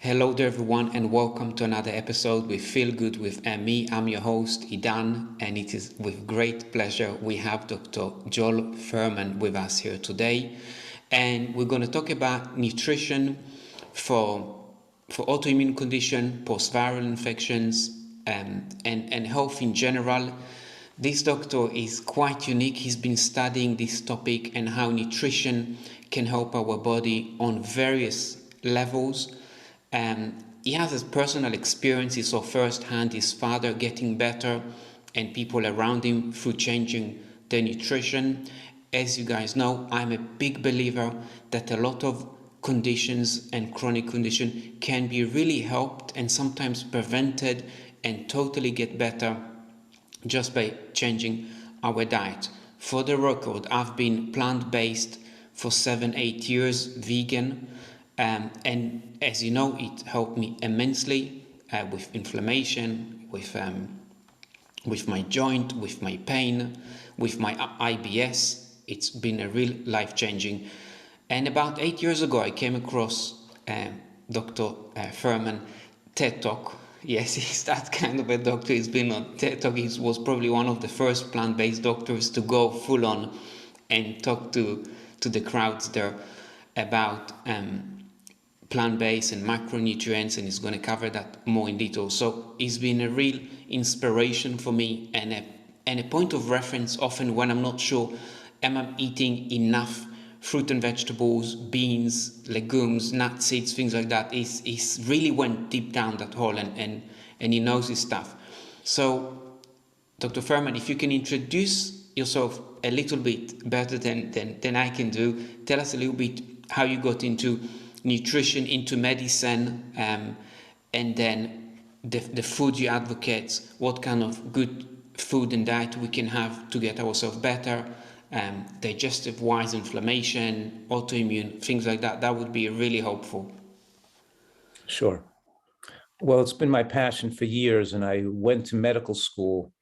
Hello there everyone and welcome to another episode with Feel Good with me. I'm your host Idan, and it is with great pleasure we have Dr. Joel Fuhrman with us here today, and we're going to talk about nutrition for autoimmune condition, post-viral infections, and health in general. This doctor is quite unique. He's been studying this topic and how nutrition can help our body on various levels. He has his personal experiences, so firsthand his father getting better and people around him through changing their nutrition. As you guys know, I'm a big believer that a lot of conditions and chronic condition can be really helped and sometimes prevented and totally get better just by changing our diet. For the record, I've been plant-based for 7-8 years, vegan. And as you know, it helped me immensely with inflammation, with my joint, with my pain, with my IBS. It's been a real life-changing. And about 8 years ago, I came across Dr. Fuhrman Ted Talk. Yes, he's that kind of a doctor. He's been on TED Talk. He was probably one of the first plant-based doctors to go full on and talk to the crowds there about plant-based and micronutrients, and he's going to cover that more in detail. So he's been a real inspiration for me and a point of reference often when I'm not sure am I eating enough fruit and vegetables, beans, legumes, nuts, seeds, things like that. He's really went deep down that hole and he knows his stuff. So Dr. Fuhrman, if you can introduce yourself a little bit better than I can do, tell us a little bit how you got into nutrition, into medicine, and then the food you advocate, what kind of good food and diet we can have to get ourselves better, digestive wise, inflammation, autoimmune, things like that. That would be really helpful. Sure. Well, it's been my passion for years, and I went to medical school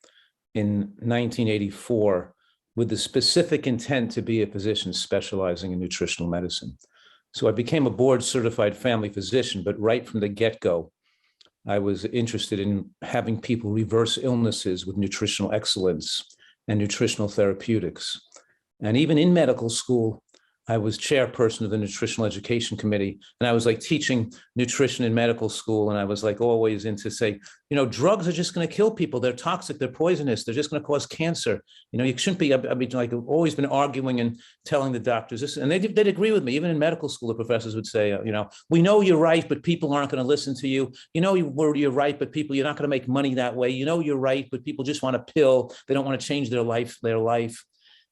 in 1984 with the specific intent to be a physician specializing in nutritional medicine. So I became a board-certified family physician, but right from the get-go, I was interested in having people reverse illnesses with nutritional excellence and nutritional therapeutics. And even in medical school, I was chairperson of the nutritional education committee, and I was like teaching nutrition in medical school. And I was like always into say, drugs are just going to kill people. They're toxic. They're poisonous. They're just going to cause cancer. You shouldn't be. I mean, like I've always been arguing and telling the doctors this, and they'd agree with me. Even in medical school, the professors would say, we know you're right, but people aren't going to listen to you. You're right, but you're not going to make money that way. You're right, but people just want a pill. They don't want to change their life.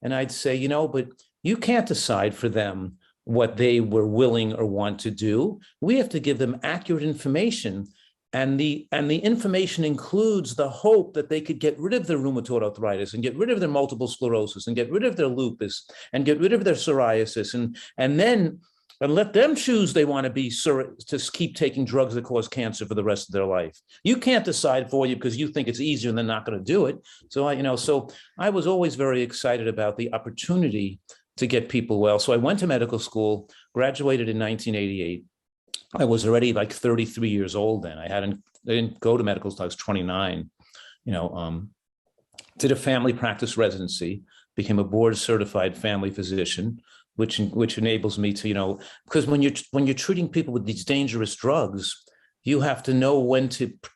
And I'd say, but you can't decide for them what they were willing or want to do. We have to give them accurate information. And the information includes the hope that they could get rid of their rheumatoid arthritis and get rid of their multiple sclerosis and get rid of their lupus and get rid of their psoriasis and let them choose they want to keep taking drugs that cause cancer for the rest of their life. You can't decide for you because you think it's easier and they're not going to do it. So I was always very excited about the opportunity to get people well. So I went to medical school, graduated in 1988. I was already like 33 years old then. I didn't go to medical school. I was 29. Did a family practice residency, became a board certified family physician, which enables me to, because when you're treating people with these dangerous drugs, you have to know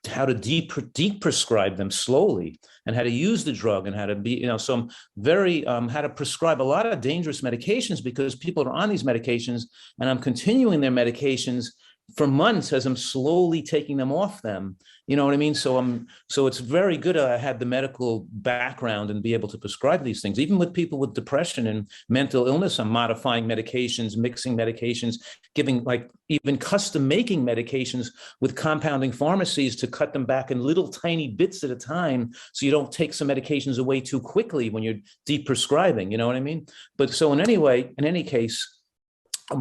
how to de-prescribe them slowly and how to use the drug and how to be, so I'm very, how to prescribe a lot of dangerous medications because people are on these medications and I'm continuing their medications for months as I'm slowly taking them off them. You know what I mean? So it's very good. I had the medical background and be able to prescribe these things. Even with people with depression and mental illness, I'm modifying medications, mixing medications, giving even custom making medications with compounding pharmacies to cut them back in little tiny bits at a time. So you don't take some medications away too quickly when you're de-prescribing, you know what I mean? But so in any case,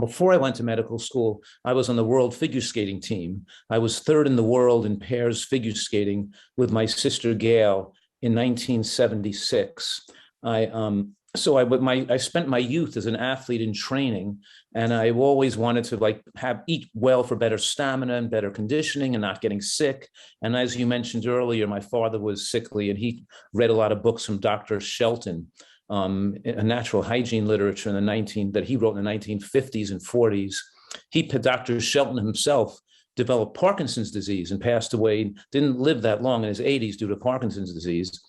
before I went to medical school, I was on the world figure skating team. I was third in the world in pairs figure skating with my sister Gail in 1976. I I spent my youth as an athlete in training, and I always wanted to eat well for better stamina and better conditioning and not getting sick. And as you mentioned earlier, my father was sickly, and he read a lot of books from Dr. Shelton, a natural hygiene literature that he wrote in the 1950s and 40s. Dr. Shelton himself developed Parkinson's disease and passed away, didn't live that long in his 80s due to Parkinson's disease.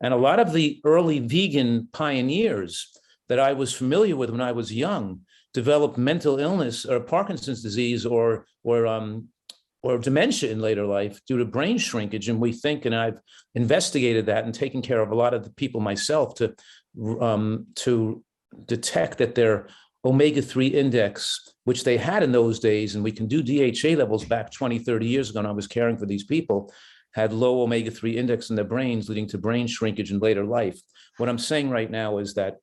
And a lot of the early vegan pioneers that I was familiar with when I was young developed mental illness or Parkinson's disease or dementia in later life due to brain shrinkage. And we think, and I've investigated that and taken care of a lot of the people myself to detect that their omega-3 index, which they had in those days, and we can do DHA levels back 20, 30 years ago, and I was caring for these people, had low omega-3 index in their brains, leading to brain shrinkage in later life. What I'm saying right now is that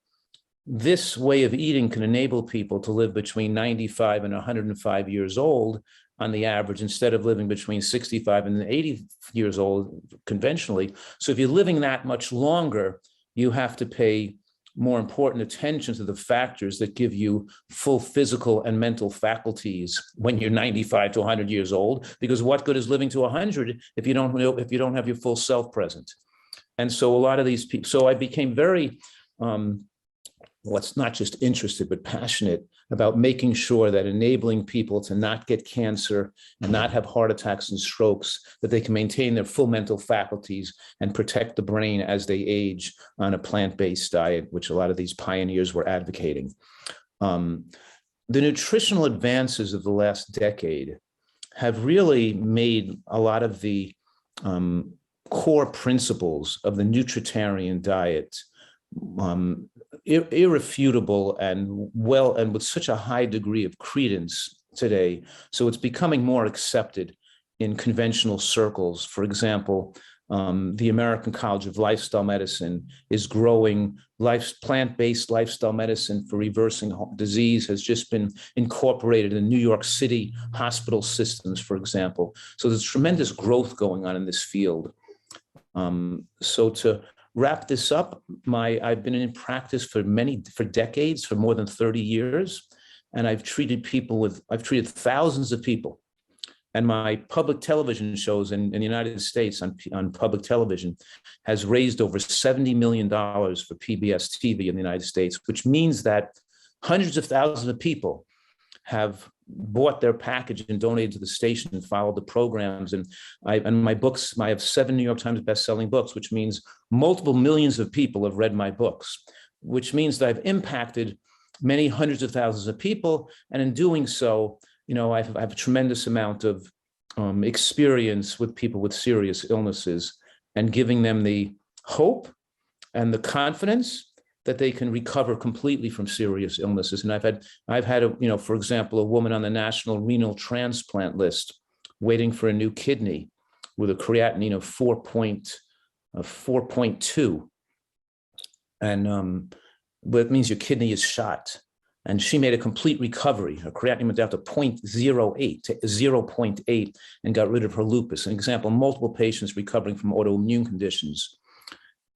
this way of eating can enable people to live between 95 and 105 years old on the average, instead of living between 65 and 80 years old conventionally. So if you're living that much longer, you have to pay more important attention to the factors that give you full physical and mental faculties when you're 95 to 100 years old, because what good is living to 100 if you don't have your full self present? And so a lot of these people, so I became very, not just interested, but passionate about making sure that enabling people to not get cancer and not have heart attacks and strokes, that they can maintain their full mental faculties and protect the brain as they age on a plant-based diet, which a lot of these pioneers were advocating. The nutritional advances of the last decade have really made a lot of the core principles of the Nutritarian diet irrefutable and with such a high degree of credence today. So it's becoming more accepted in conventional circles. For example, the American College of Lifestyle Medicine is growing plant-based lifestyle medicine for reversing disease, has just been incorporated in New York City hospital systems, for example. So there's tremendous growth going on in this field. So to wrap this up, I've been in practice for decades, for more than 30 years, and I've treated thousands of people. And my public television shows in the United States on public television has raised over $70 million for PBS TV in the United States, which means that hundreds of thousands of people have bought their package and donated to the station and followed the programs. And my books, I have 7 New York Times best-selling books, which means multiple millions of people have read my books, which means that I've impacted many hundreds of thousands of people. And in doing so, I have a tremendous amount of experience with people with serious illnesses and giving them the hope and the confidence that they can recover completely from serious illnesses. And I've had for example, a woman on the National Renal Transplant list waiting for a new kidney with a creatinine of 4.2. And that means your kidney is shot. And she made a complete recovery. Her creatinine went down to 0.8 and got rid of her lupus. An example, multiple patients recovering from autoimmune conditions.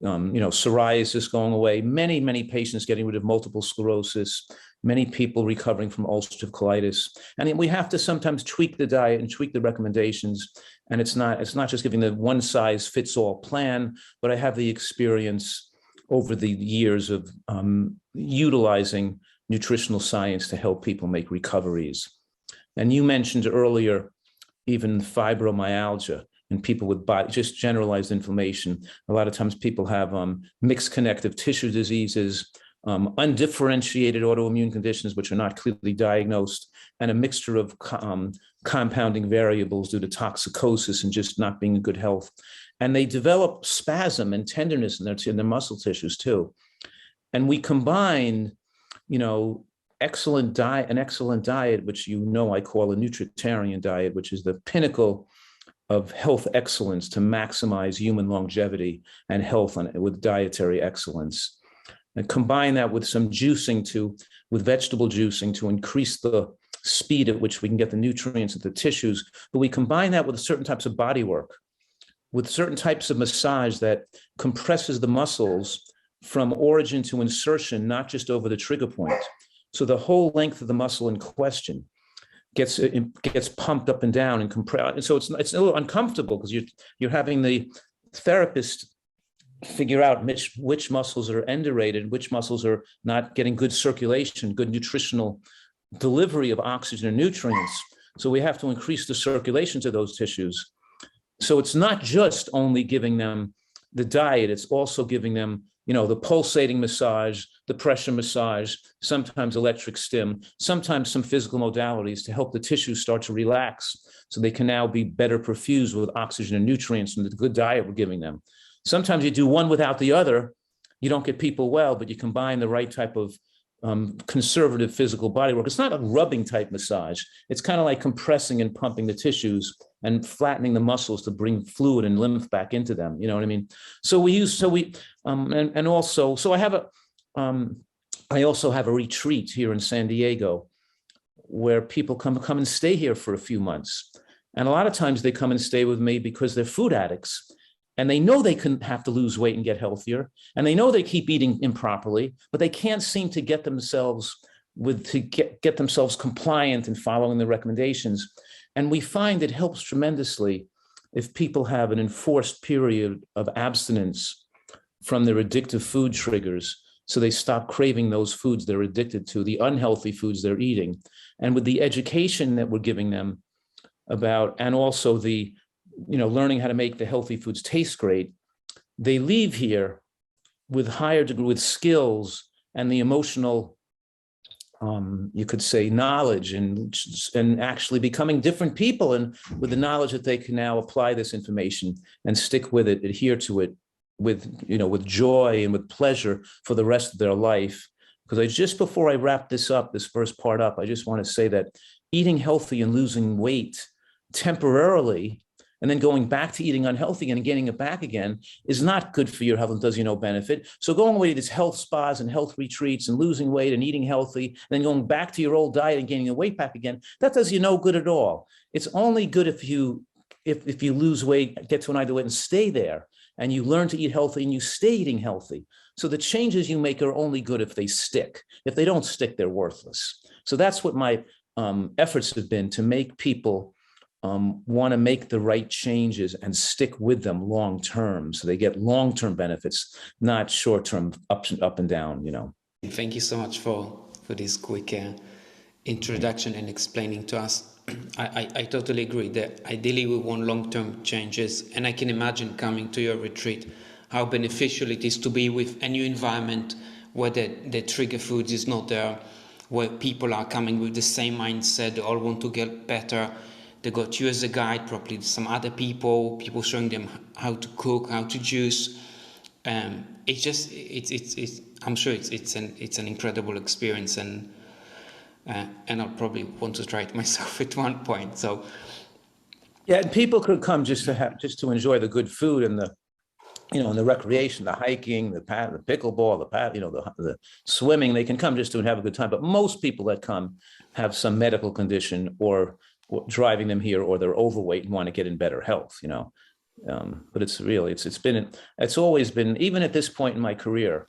Psoriasis going away, many patients getting rid of multiple sclerosis, many people recovering from ulcerative colitis. And we have to sometimes tweak the diet and tweak the recommendations. And it's not just giving the one size fits all plan, but I have the experience over the years of utilizing nutritional science to help people make recoveries. And you mentioned earlier, even fibromyalgia. And people with just generalized inflammation. A lot of times people have mixed connective tissue diseases, undifferentiated autoimmune conditions, which are not clearly diagnosed, and a mixture of compounding variables due to toxicosis and just not being in good health. And they develop spasm and tenderness in their muscle tissues too. And we combine, an excellent diet, which I call a Nutritarian diet, which is the pinnacle of health excellence to maximize human longevity and health with dietary excellence. And combine that with some juicing with vegetable juicing to increase the speed at which we can get the nutrients into the tissues. But we combine that with certain types of body work, with certain types of massage that compresses the muscles from origin to insertion, not just over the trigger point. So the whole length of the muscle in question gets pumped up and down and compressed. And so it's a little uncomfortable because you're having the therapist figure out which muscles are indurated, which muscles are not getting good circulation, good nutritional delivery of oxygen and nutrients. So we have to increase the circulation to those tissues. So it's not just only giving them the diet, it's also giving them, the pulsating massage, the pressure massage, sometimes electric stim, sometimes some physical modalities to help the tissues start to relax so they can now be better perfused with oxygen and nutrients from the good diet we're giving them. Sometimes you do one without the other, you don't get people well, but you combine the right type of conservative physical body work. It's not a rubbing type massage. It's kind of like compressing and pumping the tissues and flattening the muscles to bring fluid and lymph back into them. You know what I mean? I also have a retreat here in San Diego where people come and stay here for a few months. And a lot of times they come and stay with me because they're food addicts. And they know they can have to lose weight and get healthier. And they know they keep eating improperly, but they can't seem to get themselves get themselves compliant and following the recommendations. And we find it helps tremendously if people have an enforced period of abstinence from their addictive food triggers. So they stop craving those foods they're addicted to, the unhealthy foods they're eating. And with the education that we're giving them about, and also the learning how to make the healthy foods taste great, they leave here with higher degree, with skills and the emotional, you could say, knowledge and actually becoming different people, and with the knowledge that they can now apply this information and stick with it, adhere to it with joy and with pleasure for the rest of their life. Because just before I wrap this first part up, I just want to say that eating healthy and losing weight temporarily and then going back to eating unhealthy and gaining it back again is not good for your health and does you no benefit. So going away to these health spas and health retreats and losing weight and eating healthy, and then going back to your old diet and gaining the weight back again, that does you no good at all. It's only good if you lose weight, get to an ideal weight and stay there, and you learn to eat healthy and you stay eating healthy. So the changes you make are only good if they stick. If they don't stick, they're worthless. So that's what my efforts have been, to make people want to make the right changes and stick with them long term, so they get long term benefits, not short term up and down. Thank you so much for this quick introduction and explaining to us. I totally agree that ideally we want long term changes, and I can imagine coming to your retreat how beneficial it is to be with a new environment where the trigger foods is not there, where people are coming with the same mindset, they all want to get better. They got you as a guide, probably some other people showing them how to cook, how to juice. It's I'm sure it's an incredible experience, and I'll probably want to try it myself at one point. So yeah, and people could come just to enjoy the good food and the and the recreation, the hiking, the pickleball, the swimming. They can come just to have a good time. But most people that come have some medical condition or driving them here, or they're overweight and want to get in better health, but it's always been, even at this point in my career,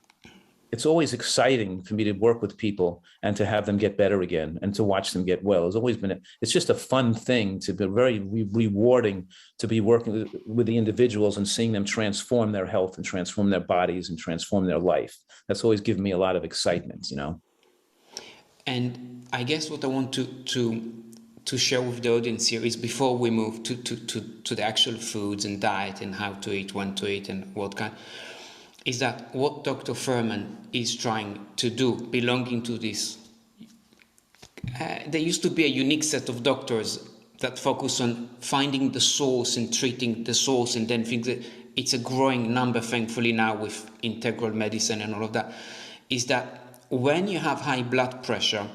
it's always exciting for me to work with people and to have them get better again and to watch them get well. It's just a fun thing, to be very rewarding to be working with the individuals and seeing them transform their health and transform their bodies and transform their life. That's always given me a lot of excitement, And I guess what I want to share with the audience here is, before we move to the actual foods and diet and how to eat, when to eat, and what kind, is that what Dr. Fuhrman is trying to do, belonging to this. There used to be a unique set of doctors that focus on finding the source and treating the source, and then think that it's a growing number, thankfully, now with integral medicine and all of that, is that when you have high blood pressure,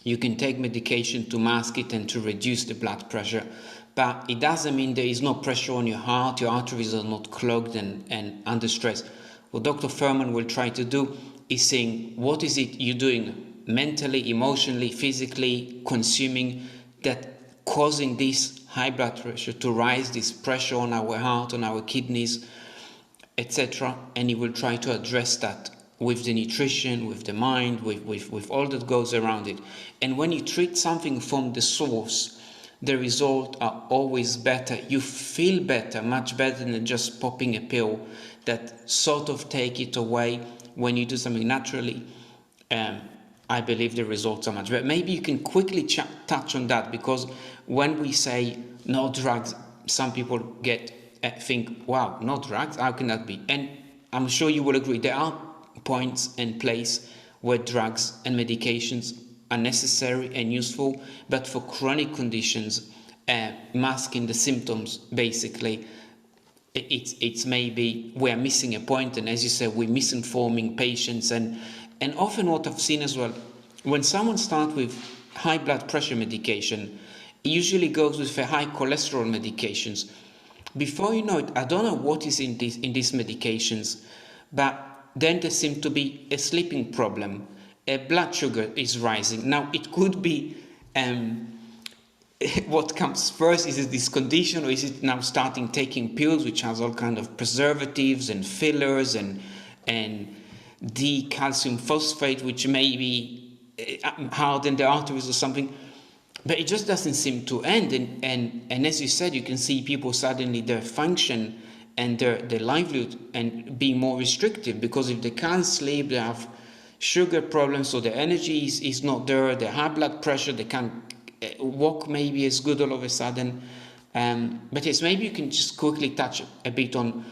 you can take medication to mask it and to reduce the blood pressure, but it doesn't mean there is no pressure on your heart, your arteries are not clogged and under stress. What Dr. Fuhrman will try to do is saying, what is it you're doing mentally, emotionally, physically, consuming, that causing this high blood pressure to rise, this pressure on our heart, on our kidneys, etc. And he will try to address that with the nutrition, with the mind, with all that goes around it. And when you treat something from the source, the results are always better. You feel better, much better than just popping a pill that sort of take it away. When you do something naturally, I believe the results are much better. Maybe you can quickly touch on that, because when we say no drugs, some people think, wow, no drugs, how can that be? And I'm sure you will agree, there are points and place where drugs and medications are necessary and useful, but for chronic conditions, masking the symptoms, basically, it's maybe we're missing a point. And as you said, we're misinforming patients. And often what I've seen as well, when someone starts with high blood pressure medication, it usually goes with the high cholesterol medications. Before you know it, I don't know what is in these medications, but then there seems to be a sleeping problem. Blood sugar is rising. Now, it could be what comes first. Is it this condition, or is it now starting taking pills which has all kind of preservatives and fillers and D-calcium phosphate, which may be harden the arteries or something? But it just doesn't seem to end. And as you said, you can see people suddenly, their function and their livelihood and be more restrictive, because if they can't sleep, they have sugar problems, so their energy is not there, they have blood pressure, they can't walk maybe as good all of a sudden. But yes, maybe you can just quickly touch a bit on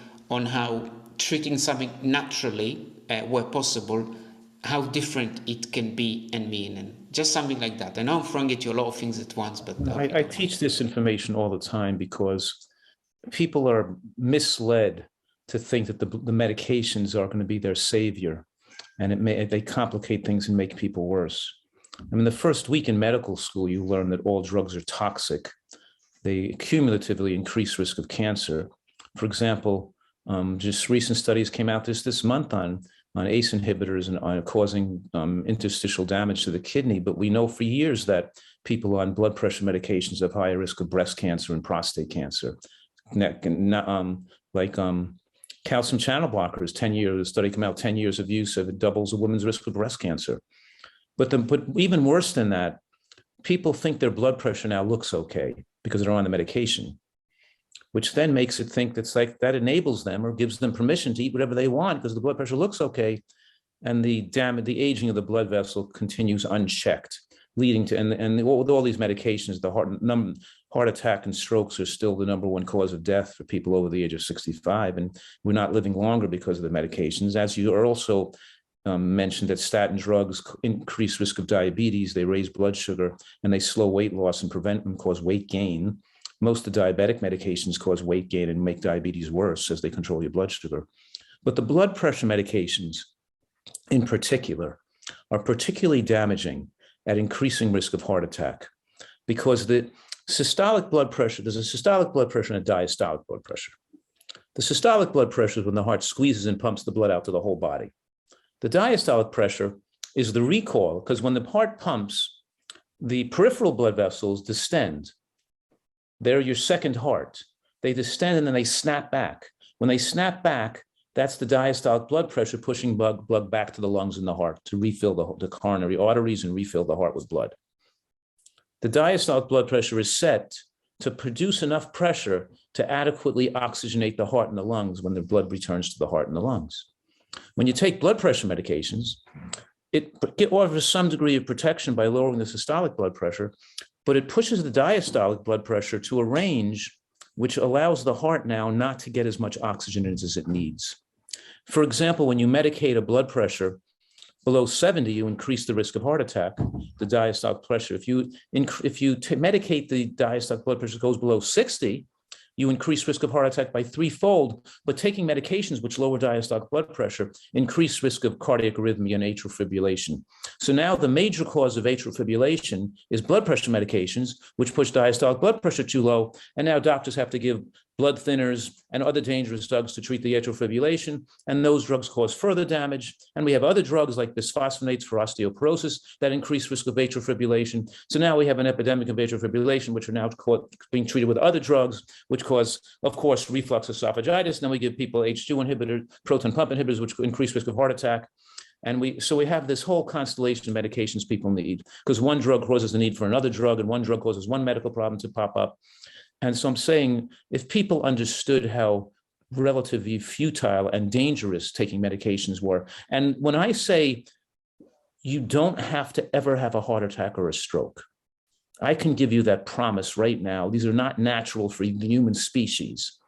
how treating something naturally, where possible, how different it can be and mean, and just something like that. I know I'm throwing at you a lot of things at once, but I teach this information all the time because people are misled to think that the medications are going to be their savior, and they complicate things and make people worse. I mean, the first week in medical school, you learn that all drugs are toxic. They cumulatively increase risk of cancer. For example, just recent studies came out this month on ACE inhibitors and on causing interstitial damage to the kidney. But we know for years that people on blood pressure medications have higher risk of breast cancer and prostate cancer. Calcium channel blockers, 10 years, a study came out, 10 years of use, it doubles a woman's risk of breast cancer. But even worse than that, people think their blood pressure now looks okay because they're on the medication, which then makes it think that's like that enables them or gives them permission to eat whatever they want because the blood pressure looks okay, and the aging of the blood vessel continues unchecked, leading to and with all these medications, the heart attack and strokes are still the #1 cause of death for people over the age of 65, and we're not living longer because of the medications. As you are also mentioned, that statin drugs increase risk of diabetes, they raise blood sugar, and they slow weight loss and prevent and cause weight gain. Most of the diabetic medications cause weight gain and make diabetes worse as they control your blood sugar. But the blood pressure medications in particular are particularly damaging at increasing risk of heart attack, because the systolic blood pressure, there's a systolic blood pressure and a diastolic blood pressure. The systolic blood pressure is when the heart squeezes and pumps the blood out to the whole body. The diastolic pressure is the recoil, because when the heart pumps, the peripheral blood vessels distend. They're your second heart. They distend and then they snap back. When they snap back, that's the diastolic blood pressure pushing blood back to the lungs and the heart to refill the coronary arteries and refill the heart with blood. The diastolic blood pressure is set to produce enough pressure to adequately oxygenate the heart and the lungs when the blood returns to the heart and the lungs. When you take blood pressure medications, it offers some degree of protection by lowering the systolic blood pressure, but it pushes the diastolic blood pressure to a range which allows the heart now not to get as much oxygen as it needs. For example, when you medicate a blood pressure below 70, you increase the risk of heart attack, the diastolic pressure. If you medicate the diastolic blood pressure goes below 60, you increase risk of heart attack by 3-fold, but taking medications which lower diastolic blood pressure increase risk of cardiac arrhythmia and atrial fibrillation. So now the major cause of atrial fibrillation is blood pressure medications, which push diastolic blood pressure too low, and now doctors have to give blood thinners, and other dangerous drugs to treat the atrial fibrillation, and those drugs cause further damage. And we have other drugs like bisphosphonates for osteoporosis that increase risk of atrial fibrillation. So now we have an epidemic of atrial fibrillation, which are now being treated with other drugs, which cause, of course, reflux esophagitis. And then we give people H2 inhibitors, proton pump inhibitors, which increase risk of heart attack. And we have this whole constellation of medications people need, because one drug causes the need for another drug, and one drug causes one medical problem to pop up. And so I'm saying, if people understood how relatively futile and dangerous taking medications were, and when I say you don't have to ever have a heart attack or a stroke, I can give you that promise right now. These are not natural for the human species.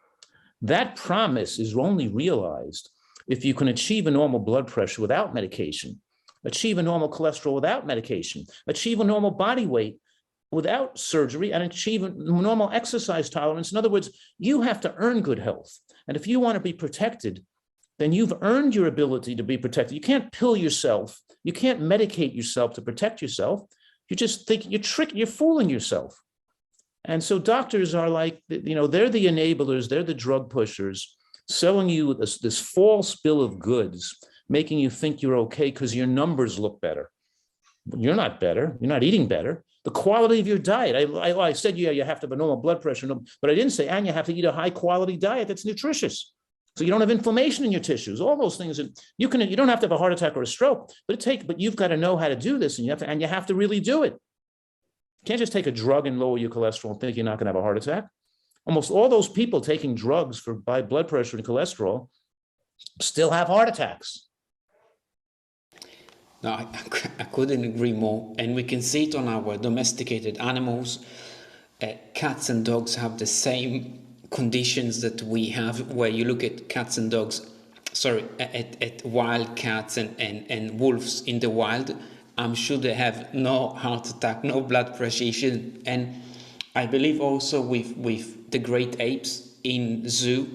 That promise is only realized if you can achieve a normal blood pressure without medication, achieve a normal cholesterol without medication, achieve a normal body weight without surgery, and achieve a normal exercise tolerance. In other words, you have to earn good health. And if you want to be protected, then you've earned your ability to be protected. You can't pill yourself. You can't medicate yourself to protect yourself. You just think you're fooling yourself. And so doctors are like, they're the enablers, they're the drug pushers, selling you this false bill of goods, making you think you're okay because your numbers look better. You're not better. You're not eating better. The quality of your diet. I said, yeah, you have to have a normal blood pressure, but I didn't say, and you have to eat a high quality diet that's nutritious, so you don't have inflammation in your tissues. All those things that you don't have to have a heart attack or a stroke, but you've got to know how to do this, and you have to really do it. You can't just take a drug and lower your cholesterol and think you're not going to have a heart attack. Almost all those people taking drugs for high blood pressure and cholesterol still have heart attacks. No, I couldn't agree more. And we can see it on our domesticated animals. Cats and dogs have the same conditions that we have, where you look at cats and dogs, at wild cats and wolves in the wild. I'm sure they have no heart attack, no blood pressure issue. And I believe also with the great apes in zoo,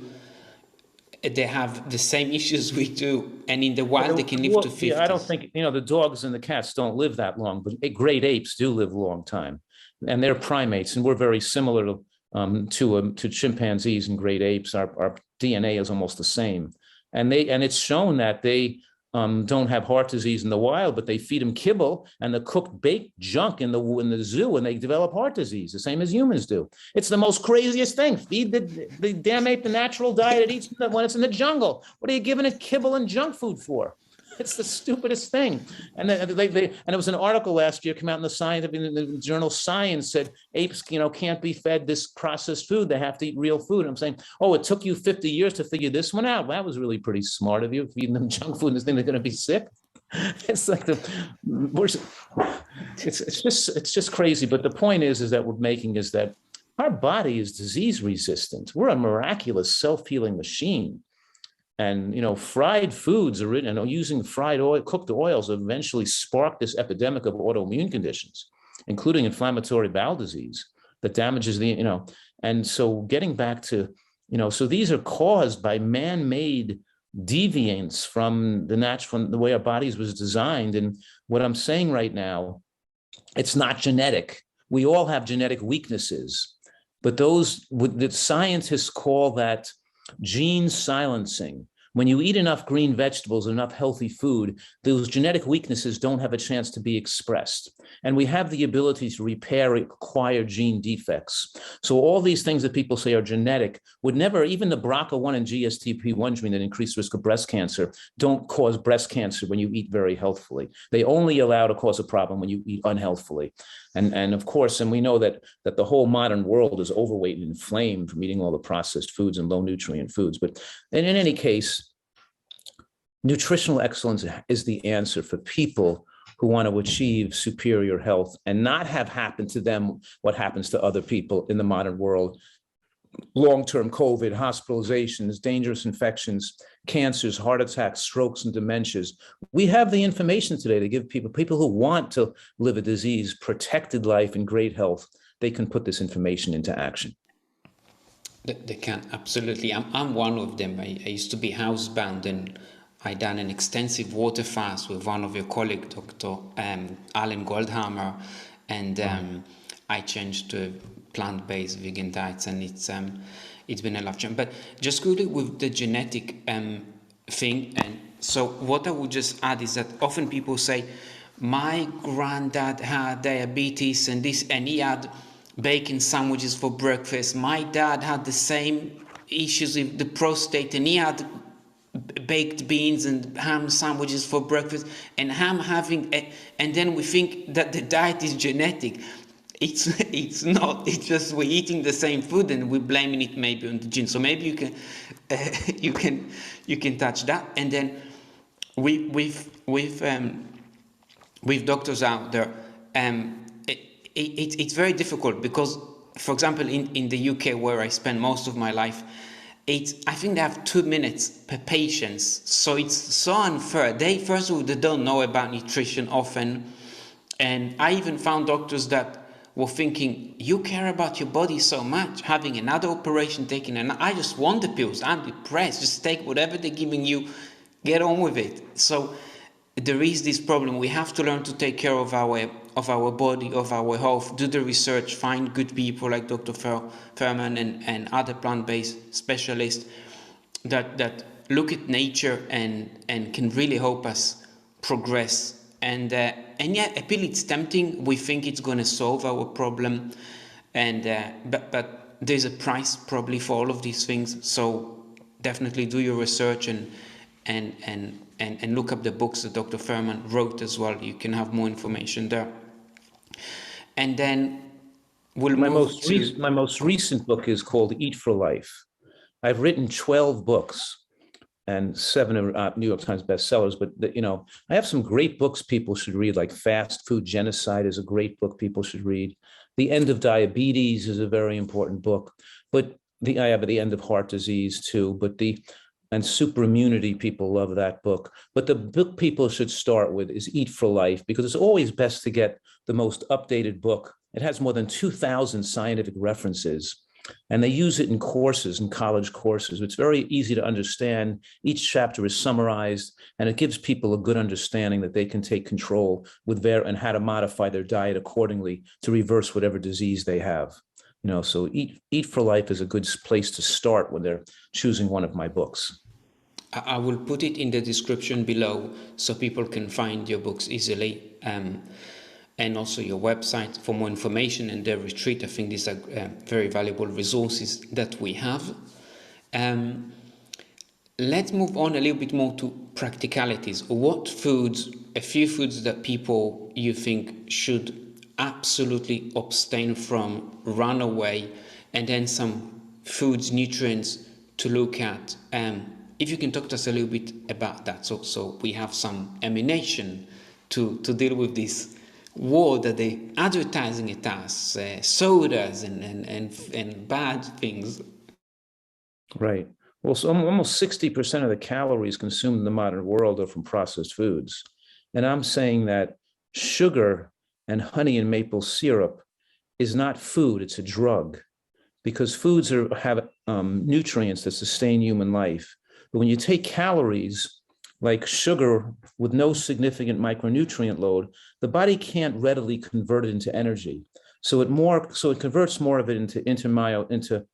they have the same issues we do, and in the wild they can live to 50. I don't think, the dogs and the cats don't live that long, but great apes do live a long time, and they're primates, and we're very similar to chimpanzees and great apes. Our DNA is almost the same, and it's shown that they don't have heart disease in the wild, but they feed them kibble and the cooked baked junk in the zoo, and they develop heart disease, the same as humans do. It's the most craziest thing. Feed the damn ape the natural diet it eats when it's in the jungle. What are you giving it kibble and junk food for? It's the stupidest thing. And it was an article last year came out in the journal Science, said apes, can't be fed this processed food. They have to eat real food. I'm saying, oh, it took you 50 years to figure this one out. Well, that was really pretty smart of you, feeding them junk food and think they're going to be sick. It's like it's just crazy. But the point is that we're making is that our body is disease resistant. We're a miraculous self-healing machine. And, fried foods are, using fried oil, cooked oils eventually sparked this epidemic of autoimmune conditions, including inflammatory bowel disease that damages and so getting back to, so these are caused by man-made deviance from the way our bodies was designed. And what I'm saying right now, it's not genetic. We all have genetic weaknesses, but that scientists call that gene silencing. When you eat enough green vegetables, enough healthy food, those genetic weaknesses don't have a chance to be expressed. And we have the ability to repair acquired gene defects. So all these things that people say are genetic would never, even the BRCA1 and GSTP1 gene that increase risk of breast cancer, don't cause breast cancer when you eat very healthfully. They only allow to cause a problem when you eat unhealthfully. And of course, and we know that the whole modern world is overweight and inflamed from eating all the processed foods and low nutrient foods. But in any case, nutritional excellence is the answer for people who want to achieve superior health and not have happen to them what happens to other people in the modern world. Long-term COVID, hospitalizations, dangerous infections, cancers, heart attacks, strokes, and dementias. We have the information today to give people who want to live a disease-protected life in great health, they can put this information into action. They can, absolutely. I'm one of them. I used to be housebound, and I done an extensive water fast with one of your colleagues, Dr. Alan Goldhammer, and I changed to plant-based vegan diets, and it's been a life change. But just quickly with the genetic thing, and so what I would just add is that often people say, my granddad had diabetes and this, and he had bacon sandwiches for breakfast. My dad had the same issues with the prostate, and he had baked beans and ham sandwiches for breakfast, and and then we think that the diet is genetic. It's not. It's just we're eating the same food and we're blaming it maybe on the gene. So maybe you can you can touch that. And then with doctors out there, it's very difficult because, for example, in the UK where I spend most of my life, I think they have 2 minutes per patient. So it's so unfair. They first of all, they don't know about nutrition often, and I even found doctors that were thinking, you care about your body so much, having another operation, I just want the pills, I'm depressed, just take whatever they're giving you, get on with it. So there is this problem. We have to learn to take care of our body, of our health, do the research, find good people like Dr. Fuhrman and other plant-based specialists that look at nature and can really help us progress. And yeah, a pill, it's tempting. We think it's going to solve our problem, but there's a price probably for all of these things. So definitely do your research and look up the books that Dr. Fuhrman wrote as well. You can have more information there. And then my most recent book is called Eat for Life. I've written 12 books and 7 are New York Times bestsellers, but I have some great books people should read, like Fast Food Genocide is a great book people should read. The End of Diabetes is a very important book, but I have The End of Heart Disease too, and Super Immunity, people love that book. But the book people should start with is Eat for Life, because it's always best to get the most updated book. It has more than 2,000 scientific references, and they use it in courses, in college courses. It's very easy to understand. Each chapter is summarized, and it gives people a good understanding that they can take control and how to modify their diet accordingly to reverse whatever disease they have. So Eat for Life is a good place to start when they're choosing one of my books. I will put it in the description below so people can find your books easily, and also your website for more information and the retreat. I think these are very valuable resources that we have. Let's move on a little bit more to practicalities. What foods, a few foods that people you think should absolutely abstain from, run away, and then some foods, nutrients to look at. If you can talk to us a little bit about that, so we have some ammunition to deal with this war that they advertising it as, sodas and bad things. Right. Well, so almost 60% of the calories consumed in the modern world are from processed foods. And I'm saying that sugar and honey and maple syrup is not food, it's a drug, because foods have nutrients that sustain human life. But when you take calories like sugar with no significant micronutrient load, the body can't readily convert it into energy. So it converts more of it into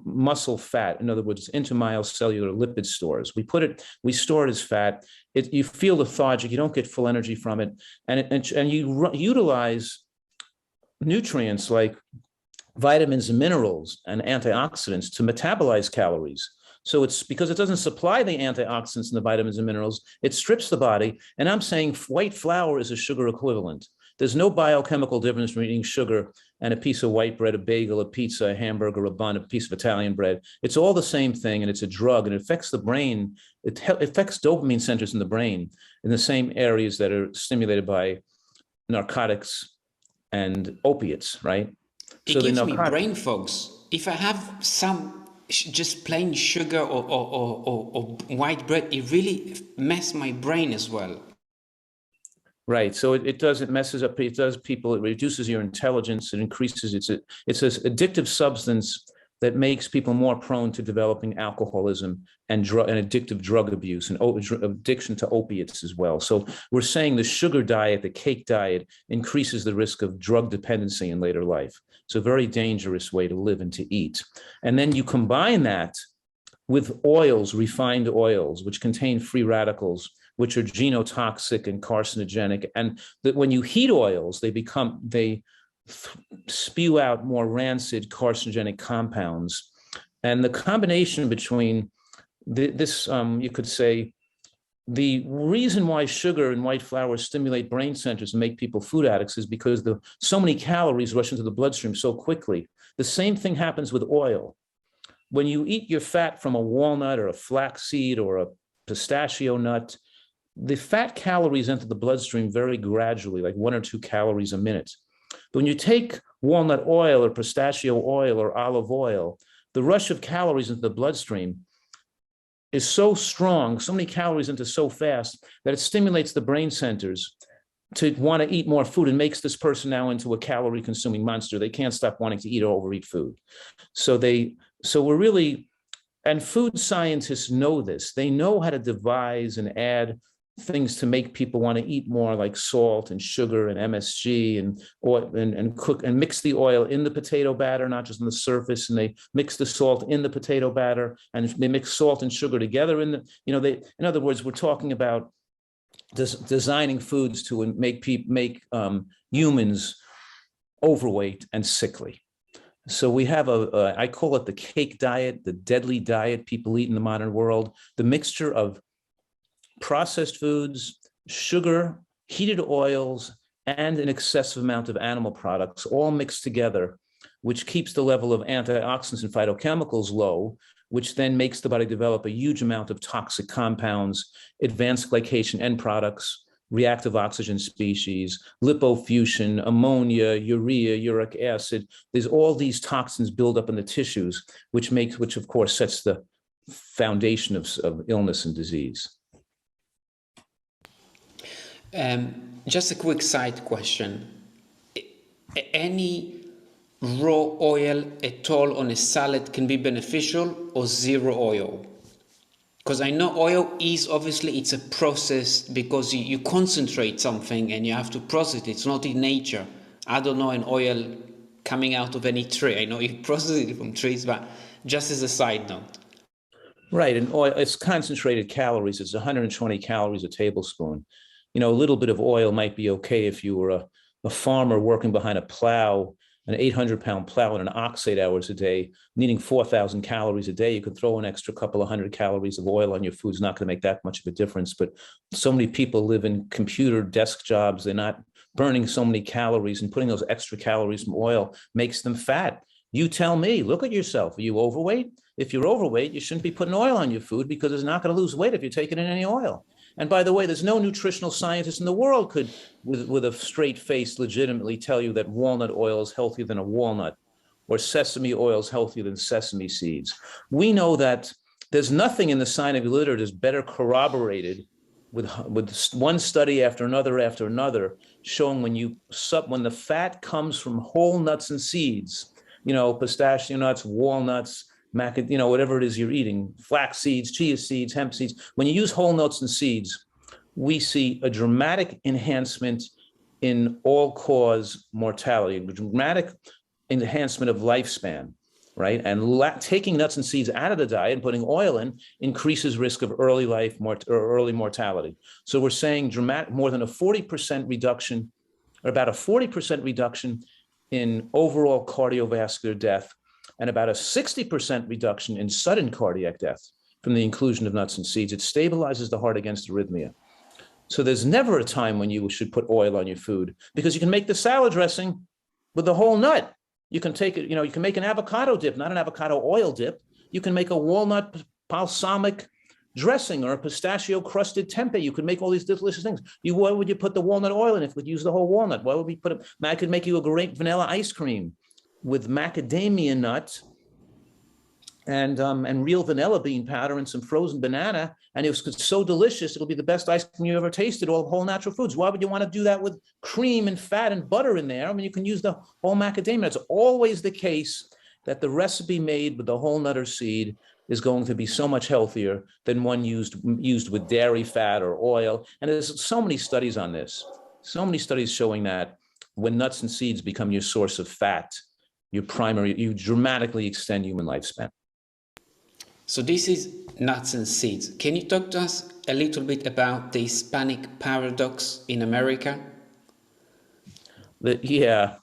muscle fat. In other words, into myocellular lipid stores. We store it as fat. You feel lethargic. You don't get full energy from it, and you utilize nutrients like vitamins and minerals and antioxidants to metabolize calories. So it's because it doesn't supply the antioxidants and the vitamins and minerals, it strips the body. And I'm saying white flour is a sugar equivalent. There's no biochemical difference between eating sugar and a piece of white bread, a bagel, a pizza, a hamburger, a bun, a piece of Italian bread. It's all the same thing, and it's a drug, and it affects the brain. It affects dopamine centers in the brain in the same areas that are stimulated by narcotics and opiates, right? It gives me brain fogs. If I have some just plain sugar or white bread, it really messes my brain as well. Right. So it reduces your intelligence, it increases, it's an addictive substance that makes people more prone to developing alcoholism and addictive drug abuse and addiction to opiates as well. So we're saying the sugar diet, the cake diet, increases the risk of drug dependency in later life. It's a very dangerous way to live and to eat. And then you combine that with oils, refined oils, which contain free radicals, which are genotoxic and carcinogenic. And that when you heat oils, they spew out more rancid carcinogenic compounds. And the combination between this, you could say, the reason why sugar and white flour stimulate brain centers and make people food addicts is because so many calories rush into the bloodstream so quickly. The same thing happens with oil. When you eat your fat from a walnut or a flaxseed or a pistachio nut, the fat calories enter the bloodstream very gradually, like 1 or 2 calories a minute. But when you take walnut oil or pistachio oil or olive oil, the rush of calories into the bloodstream is so strong, so many calories into so fast, that it stimulates the brain centers to want to eat more food and makes this person now into a calorie-consuming monster. They can't stop wanting to eat or overeat food. So we're really, and food scientists know this. They know how to devise and add things to make people want to eat more, like salt and sugar and MSG and oil, and cook and mix the oil in the potato batter, not just on the surface. And they mix the salt in the potato batter, and they mix salt and sugar together in in other words, we're talking about designing foods to make humans overweight and sickly. So we have I call it the cake diet, the deadly diet people eat in the modern world, the mixture of processed foods, sugar, heated oils, and an excessive amount of animal products all mixed together, which keeps the level of antioxidants and phytochemicals low, which then makes the body develop a huge amount of toxic compounds, advanced glycation end products, reactive oxygen species, lipofuscin, ammonia, urea, uric acid. There's all these toxins build up in the tissues, which of course sets the foundation of illness and disease. Just a quick side question. Any raw oil at all on a salad can be beneficial, or zero oil? Because I know oil is obviously, it's a process, because you concentrate something and you have to process it. It's not in nature. I don't know an oil coming out of any tree. I know you process it from trees, but just as a side note. Right, and oil, it's concentrated calories. It's 120 calories a tablespoon. A little bit of oil might be okay if you were a farmer working behind a plow, an 800-pound plow and an ox 8 hours a day, needing 4,000 calories a day. You could throw an extra couple of 100 calories of oil on your food. It's not going to make that much of a difference. But so many people live in computer desk jobs. They're not burning so many calories, and putting those extra calories from oil makes them fat. You tell me, look at yourself. Are you overweight? If you're overweight, you shouldn't be putting oil on your food, because it's not going to lose weight if you're taking in any oil. And by the way, there's no nutritional scientist in the world could, with a straight face, legitimately tell you that walnut oil is healthier than a walnut, or sesame oil is healthier than sesame seeds. We know that there's nothing in the scientific literature that's better corroborated with one study after another, showing when the fat comes from whole nuts and seeds, pistachio nuts, walnuts, whatever it is you're eating, flax seeds, chia seeds, hemp seeds. When you use whole nuts and seeds, we see a dramatic enhancement in all-cause mortality, a dramatic enhancement of lifespan, right? And taking nuts and seeds out of the diet and putting oil in increases risk of early mortality. So we're saying more than a 40% reduction, or about a 40% reduction in overall cardiovascular death, and about a 60% reduction in sudden cardiac death from the inclusion of nuts and seeds. It stabilizes the heart against arrhythmia. So there's never a time when you should put oil on your food, because you can make the salad dressing with the whole nut. You can take it, you can make an avocado dip, not an avocado oil dip. You can make a walnut balsamic dressing or a pistachio crusted tempeh. You could make all these delicious things. Why would you put the walnut oil in if we use the whole walnut? Why would we put it? I could make you a great vanilla ice cream with macadamia nuts and real vanilla bean powder and some frozen banana, and it was so delicious, it'll be the best ice cream you ever tasted, all whole natural foods. Why would you want to do that with cream and fat and butter in there? I mean, you can use the whole macadamia. It's always the case that the recipe made with the whole nut or seed is going to be so much healthier than one used with dairy fat or oil. And there's so many studies on this, so many studies showing that when nuts and seeds become your source of fat, you dramatically extend human lifespan. So this is nuts and seeds. Can you talk to us a little bit about the Hispanic paradox in America? Yeah,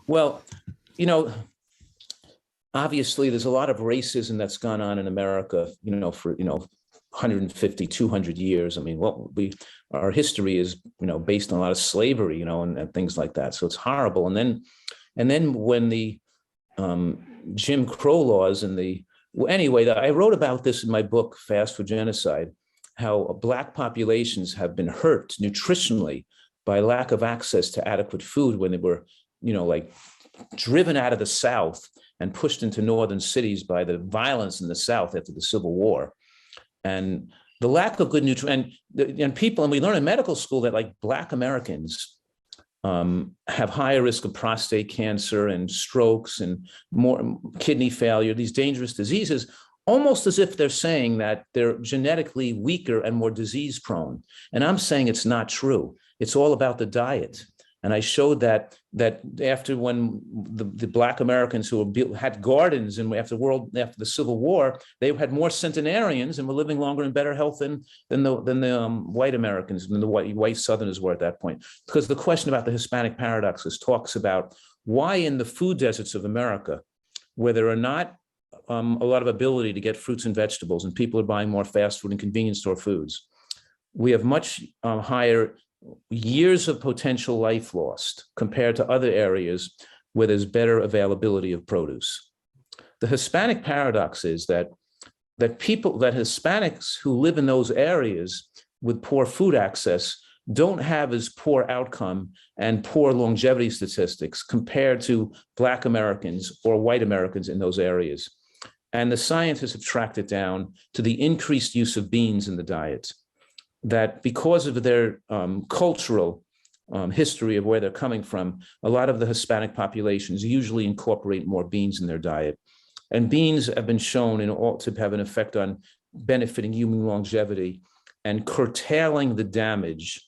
well, you know, obviously there's a lot of racism that's gone on in America, for, 150, 200 years. I mean, our history is, based on a lot of slavery, and things like that. So it's horrible. And then when the Jim Crow laws I wrote about this in my book, Fast Food Genocide, how Black populations have been hurt nutritionally by lack of access to adequate food when they were, driven out of the South and pushed into northern cities by the violence in the South after the Civil War. And the lack of good nutrition, and we learn in medical school that Black Americans have higher risk of prostate cancer and strokes and more kidney failure, these dangerous diseases, almost as if they're saying that they're genetically weaker and more disease prone. And I'm saying it's not true. It's all about the diet. And I showed that after when the Black Americans who had gardens and after the Civil War, they had more centenarians and were living longer in better health than the white Americans, than the white Southerners were at that point. Because the question about the Hispanic paradoxes talks about why in the food deserts of America, where there are not a lot of ability to get fruits and vegetables, and people are buying more fast food and convenience store foods, we have much higher years of potential life lost compared to other areas where there's better availability of produce. The Hispanic paradox is that Hispanics who live in those areas with poor food access don't have as poor outcome and poor longevity statistics compared to Black Americans or white Americans in those areas. And the scientists have tracked it down to the increased use of beans in the diet, that because of their cultural history of where they're coming from, a lot of the Hispanic populations usually incorporate more beans in their diet. And beans have been shown to have an effect on benefiting human longevity and curtailing the damage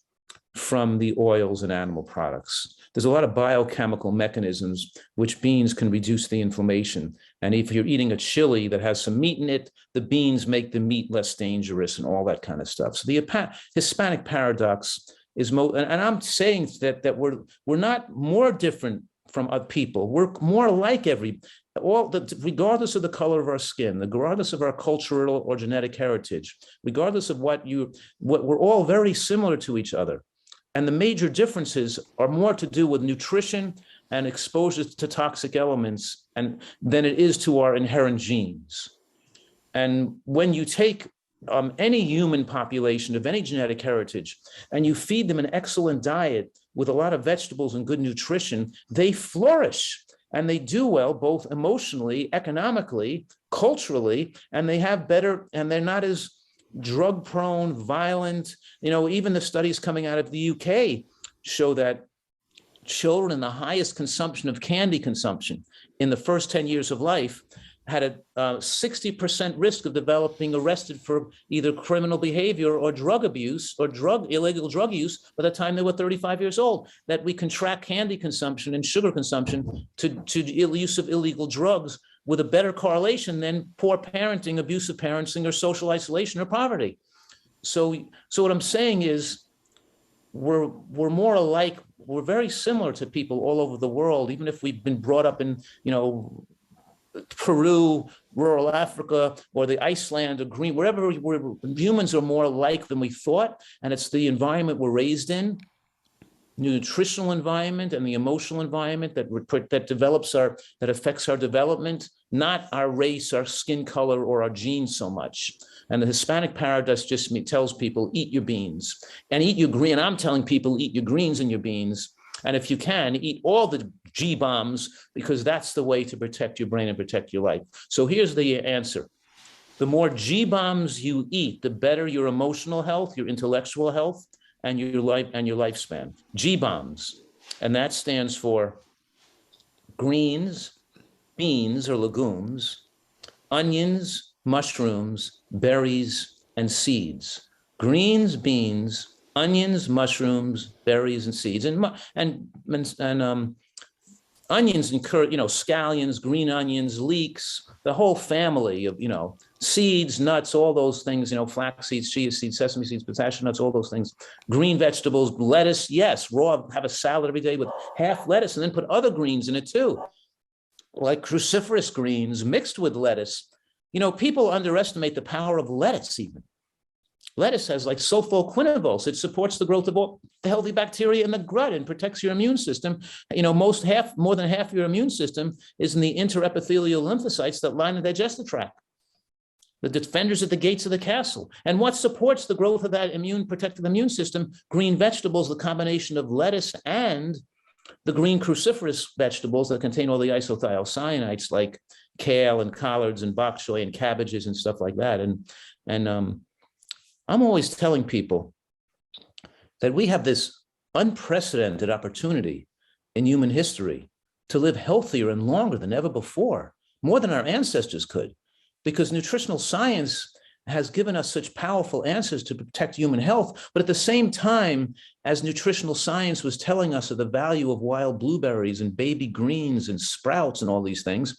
from the oils and animal products. There's a lot of biochemical mechanisms which beans can reduce the inflammation. And if you're eating a chili that has some meat in it, the beans make the meat less dangerous and all that kind of stuff. So the Hispanic paradox is, and I'm saying that we're not more different from other people. We're more like regardless of the color of our skin, regardless of our cultural or genetic heritage, regardless of what we're all very similar to each other. And the major differences are more to do with nutrition and exposure to toxic elements than it is to our inherent genes. And when you take any human population of any genetic heritage and you feed them an excellent diet with a lot of vegetables and good nutrition, they flourish and they do well, both emotionally, economically, culturally, and they have better, and they're not as drug prone, violent. Even the studies coming out of the UK show that children in the highest consumption of candy consumption in the first 10 years of life had a 60% risk of being arrested for either criminal behavior or drug abuse or illegal drug use by the time they were 35 years old. That we can track candy consumption and sugar consumption to use of illegal drugs with a better correlation than poor parenting, abusive parenting, or social isolation or poverty. So what I'm saying is we're more alike. We're very similar to people all over the world, even if we've been brought up in, Peru, rural Africa, or the Iceland or Green, wherever humans are more alike than we thought. And it's the environment we're raised in, nutritional environment and the emotional environment that affects our development, not our race, our skin color, or our genes so much. And the Hispanic paradox just tells people, eat your beans and eat your green. I'm telling people, eat your greens and your beans. And if you can, eat all the GBOMBS, because that's the way to protect your brain and protect your life. So here's the answer. The more GBOMBS you eat, the better your emotional health, your intellectual health, and your life and your lifespan. GBOMBS. And that stands for greens, beans or legumes, onions, mushrooms, berries, and seeds. Greens, beans, onions, mushrooms, berries, and seeds. And onions incur, scallions, green onions, leeks, the whole family of, seeds, nuts, all those things, flax seeds, chia seeds, sesame seeds, pistachio nuts, all those things. Green vegetables, lettuce, yes, raw, have a salad every day with half lettuce and then put other greens in it too, like cruciferous greens mixed with lettuce. People underestimate the power of lettuce even. Lettuce has like sulfoquinovols. It supports the growth of all the healthy bacteria in the gut and protects your immune system. More than half your immune system is in the interepithelial lymphocytes that line the digestive tract, the defenders at the gates of the castle. And what supports the growth of that protective immune system? Green vegetables, the combination of lettuce and the green cruciferous vegetables that contain all the isothiocyanates like kale and collards and bok choy and cabbages and stuff like that. And I'm always telling people that we have this unprecedented opportunity in human history to live healthier and longer than ever before, more than our ancestors could, because nutritional science has given us such powerful answers to protect human health. But at the same time, as nutritional science was telling us of the value of wild blueberries and baby greens and sprouts and all these things,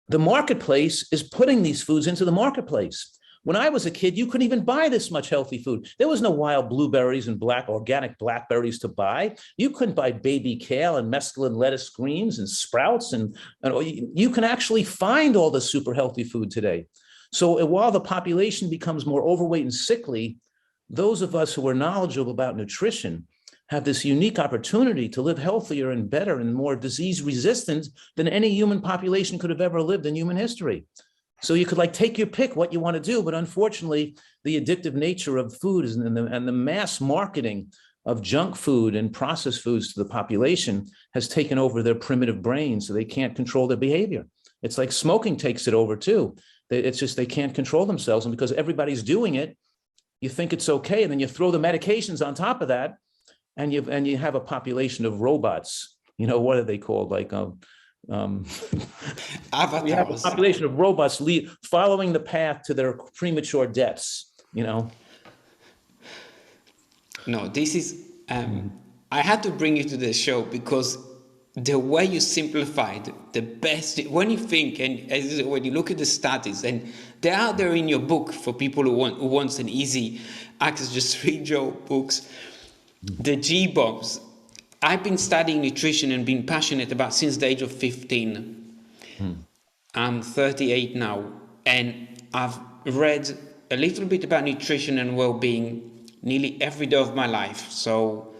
the marketplace is putting these foods into the marketplace. When I was a kid, you couldn't even buy this much healthy food. There was no wild blueberries and organic blackberries to buy. You couldn't buy baby kale and mesclun lettuce greens and sprouts. And you can actually find all the super healthy food today. So while the population becomes more overweight and sickly, those of us who are knowledgeable about nutrition have this unique opportunity to live healthier and better and more disease resistant than any human population could have ever lived in human history. So you could take your pick what you want to do, but unfortunately, the addictive nature of food and the mass marketing of junk food and processed foods to the population has taken over their primitive brains, so they can't control their behavior. It's like smoking takes it over too. It's just they can't control themselves, and because everybody's doing it, you think it's okay, and then you throw the medications on top of that, and you have a population of robots. What are they called? We have a population of robots following the path to their premature deaths, No, this is, I had to bring you to the show because the way you simplified the best, when you think, and when you look at the studies, and they are there in your book for people who wants an easy access, just read your books, the GBOMBS. I've been studying nutrition and been passionate about since the age of 15. I'm 38 now, and I've read a little bit about nutrition and well-being nearly every day of my life. So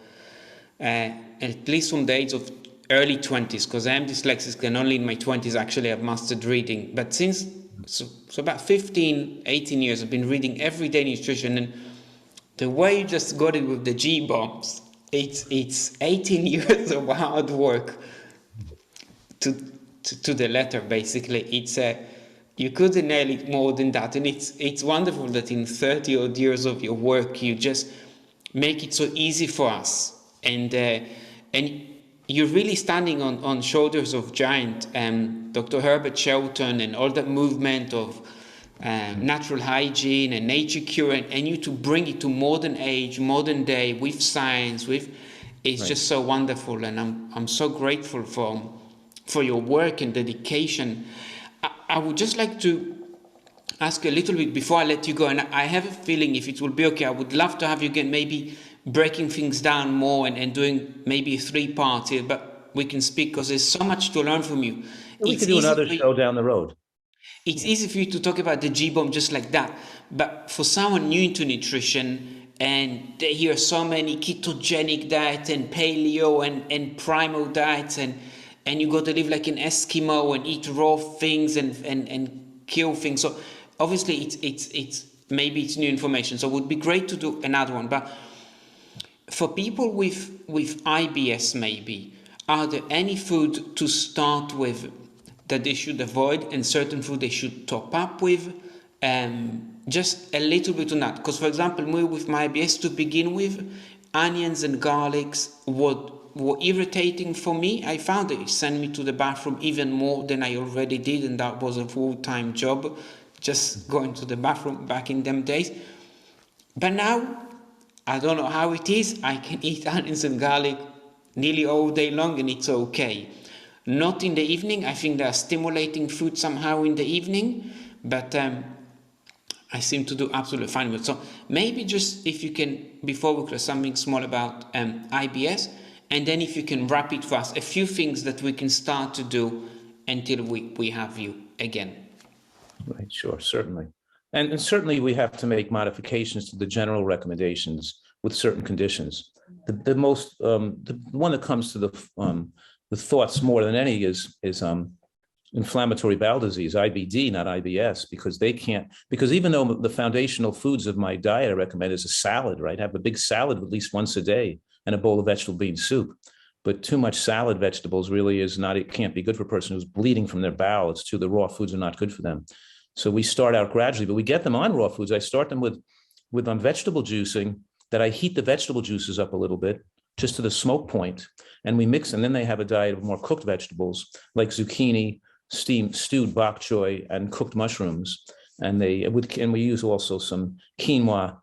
at least from the age of early 20s, because I am dyslexic and only in my 20s actually I've mastered reading. But since, so about 15, 18 years, I've been reading everyday nutrition, and the way you just got it with the GBOMBS, it's 18 years of hard work to the letter, basically. It's you couldn't nail it more than that, and it's wonderful that in 30 odd years of your work you just make it so easy for us, and you're really standing on shoulders of giant, Dr. Herbert Shelton and all that movement of natural hygiene and nature cure, and you to bring it to modern age, modern day, with science, it's right. Just so wonderful, and I'm so grateful for your work and dedication. I would just like to ask a little bit before I let you go, and I have a feeling, if it will be okay, I would love to have you again, maybe breaking things down more and doing maybe 3 parts here, but we can speak because there's so much to learn from you. We could do another show down the road. It's easy for you to talk about the GBOMB just like that, but for someone new into nutrition and they hear so many ketogenic diet and paleo and primal diets, and you got to live like an Eskimo and eat raw things and kill things. So obviously it's maybe it's new information. So it would be great to do another one. But for people with IBS, maybe, are there any food to start with that they should avoid, and certain food they should top up with? Just a little bit on that, because for example, me with my IBS, to begin with, onions and garlics were irritating for me, I found it sent me to the bathroom even more than I already did, and that was a full-time job, just going to the bathroom back in them days. But now, I don't know how it is, I can eat onions and garlic nearly all day long and it's okay. Not in the evening. I think they are stimulating food somehow in the evening, but I seem to do absolutely fine with it. So maybe just if you can, before we close, something small about IBS, and then if you can wrap it for us, a few things that we can start to do until we have you again. Right, sure, certainly. And certainly we have to make modifications to the general recommendations with certain conditions. The one that comes to the thoughts more than any is inflammatory bowel disease, IBD, not IBS, because even though the foundational foods of my diet I recommend is a salad, right? Have a big salad at least once a day and a bowl of vegetable bean soup. But too much salad vegetables really it can't be good for a person who's bleeding from their bowel. The raw foods are not good for them. So we start out gradually, but we get them on raw foods. I start them with vegetable juicing, that I heat the vegetable juices up a little bit, just to the smoke point, and we mix, and then they have a diet of more cooked vegetables like zucchini, stewed bok choy, and cooked mushrooms. And we use also some quinoa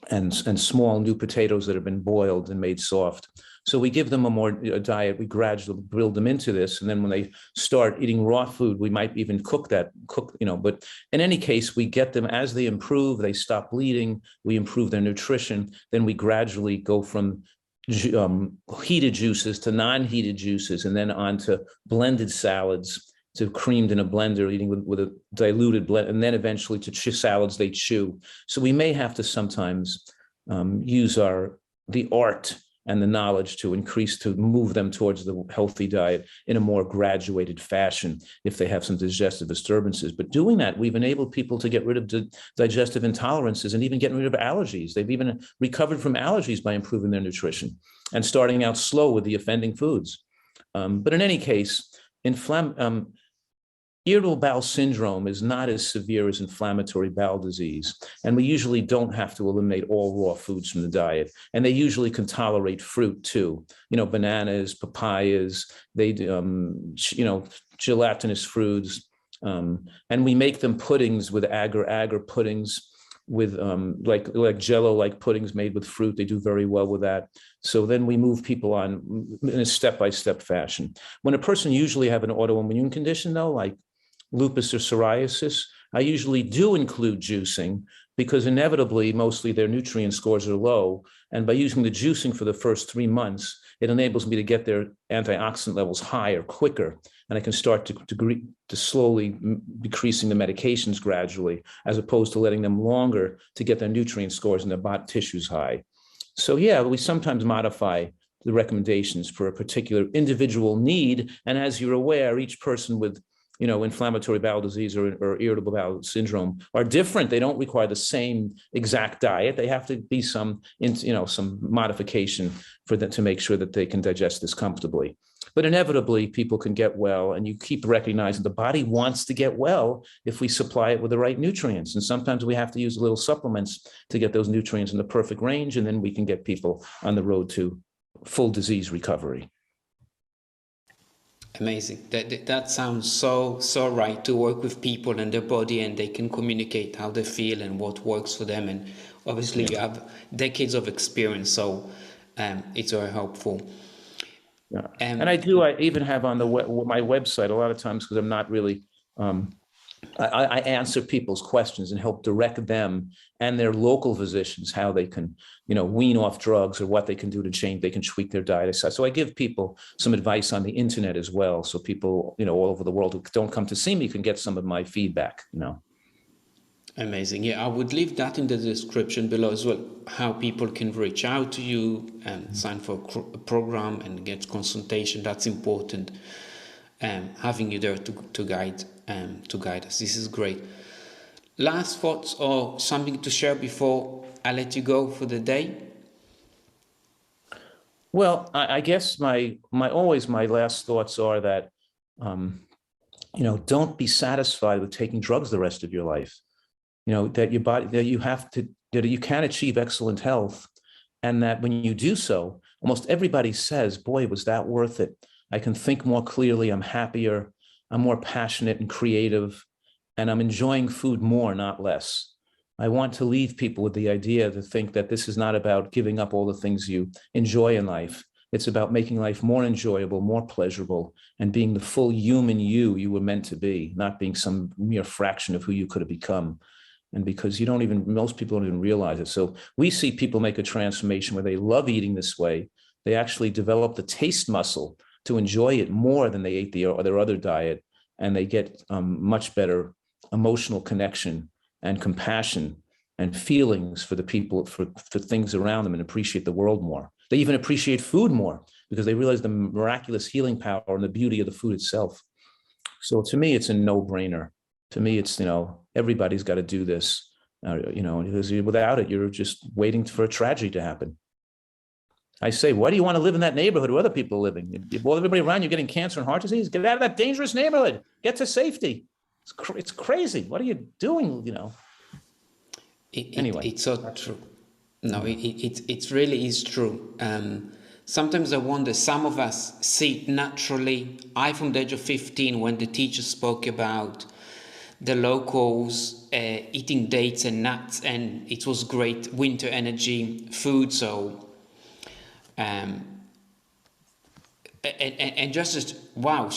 and small new potatoes that have been boiled and made soft. So we give them a diet. We gradually build them into this, and then when they start eating raw food, we might even cook. But in any case, we get them as they improve. They stop bleeding. We improve their nutrition. Then we gradually go from heated juices to non-heated juices, and then on to blended salads, to creamed in a blender, eating with a diluted blend, and then eventually to salads they chew. So we may have to sometimes use the art and the knowledge to move them towards the healthy diet in a more graduated fashion if they have some digestive disturbances. But doing that, we've enabled people to get rid of digestive intolerances and even getting rid of allergies. They've even recovered from allergies by improving their nutrition and starting out slow with the offending foods. But in any case, irritable bowel syndrome is not as severe as inflammatory bowel disease. And we usually don't have to eliminate all raw foods from the diet. And they usually can tolerate fruit too. Bananas, papayas, gelatinous fruits. And we make them puddings with agar puddings with like Jello-like puddings made with fruit. They do very well with that. So then we move people on in a step-by-step fashion. When a person usually have an autoimmune condition though, like lupus or psoriasis, I usually do include juicing because inevitably, mostly their nutrient scores are low. And by using the juicing for the first 3 months, it enables me to get their antioxidant levels higher, quicker. And I can start to slowly decreasing the medications gradually, as opposed to letting them longer to get their nutrient scores and their body tissues high. So yeah, we sometimes modify the recommendations for a particular individual need. And as you're aware, each person with inflammatory bowel disease or irritable bowel syndrome are different. They don't require the same exact diet. They have to be some modification for them to make sure that they can digest this comfortably. But inevitably, people can get well, and you keep recognizing the body wants to get well if we supply it with the right nutrients. And sometimes we have to use little supplements to get those nutrients in the perfect range, and then we can get people on the road to full disease recovery. Amazing. That sounds so right, to work with people and their body, and they can communicate how they feel and what works for them. And obviously you have decades of experience, so it's very helpful. Yeah. And I even have on my website a lot of times, because I'm not really I answer people's questions and help direct them and their local physicians how they can, wean off drugs or what they can do to change. They can tweak their diet. So I give people some advice on the internet as well. So people, all over the world who don't come to see me can get some of my feedback, Amazing. Yeah, I would leave that in the description below as well, how people can reach out to you and sign for a program and get consultation. That's important. Having you there to guide us. This is great. Last thoughts or something to share before I let you go for the day? Well, I guess my last thoughts are that don't be satisfied with taking drugs the rest of your life. That your body, that you can achieve excellent health, and that when you do so, almost everybody says, boy, was that worth it? I can think more clearly. I'm happier. I'm more passionate and creative, and I'm enjoying food more, not less. I want to leave people with the idea to think that this is not about giving up all the things you enjoy in life. It's about making life more enjoyable, more pleasurable, and being the full human you were meant to be, not being some mere fraction of who you could have become. And because most people don't even realize it. So we see people make a transformation where they love eating this way. They actually develop the taste muscle to enjoy it more than they ate their other diet. And they get much better emotional connection and compassion and feelings for the people, for things around them, and appreciate the world more. They even appreciate food more because they realize the miraculous healing power and the beauty of the food itself. So to me, it's a no-brainer. To me, it's, everybody's got to do this, because without it, you're just waiting for a tragedy to happen. I say, why do you want to live in that neighborhood where other people are living? While everybody around you getting cancer and heart disease, get out of that dangerous neighborhood. Get to safety. It's crazy. What are you doing? Anyway, it's so true. No, it really is true. Sometimes I wonder, some of us see it naturally. From the age of 15, when the teacher spoke about the locals eating dates and nuts, and it was great winter energy food. So, and just wow,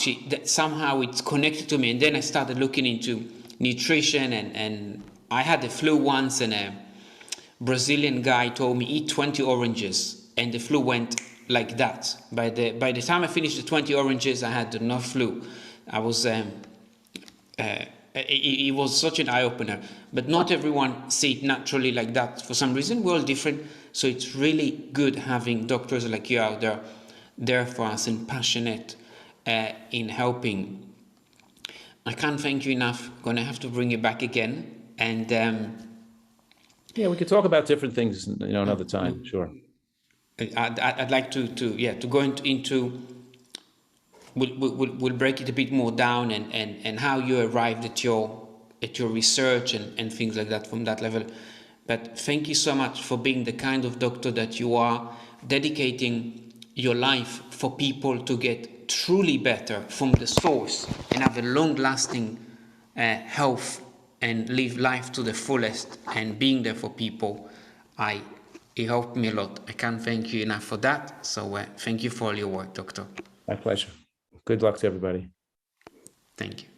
somehow it's connected to me. And then I started looking into nutrition, and I had the flu once, and a Brazilian guy told me eat 20 oranges, and the flu went like that. By the time I finished the 20 oranges, I had no flu. I was it was such an eye-opener. But not everyone see it naturally like that. For some reason, we're all different. So it's really good having doctors like you out there for us and passionate in helping. I can't thank you enough. I'm gonna have to bring you back again. And yeah, we could talk about different things, another time. Sure. I'd like to go into. We'll break it a bit more down and how you arrived at your research and things like that from that level. But thank you so much for being the kind of doctor that you are, dedicating your life for people to get truly better from the source and have a long-lasting health and live life to the fullest, and being there for people. It helped me a lot. I can't thank you enough for that. So thank you for all your work, Doctor. My pleasure. Good luck to everybody. Thank you.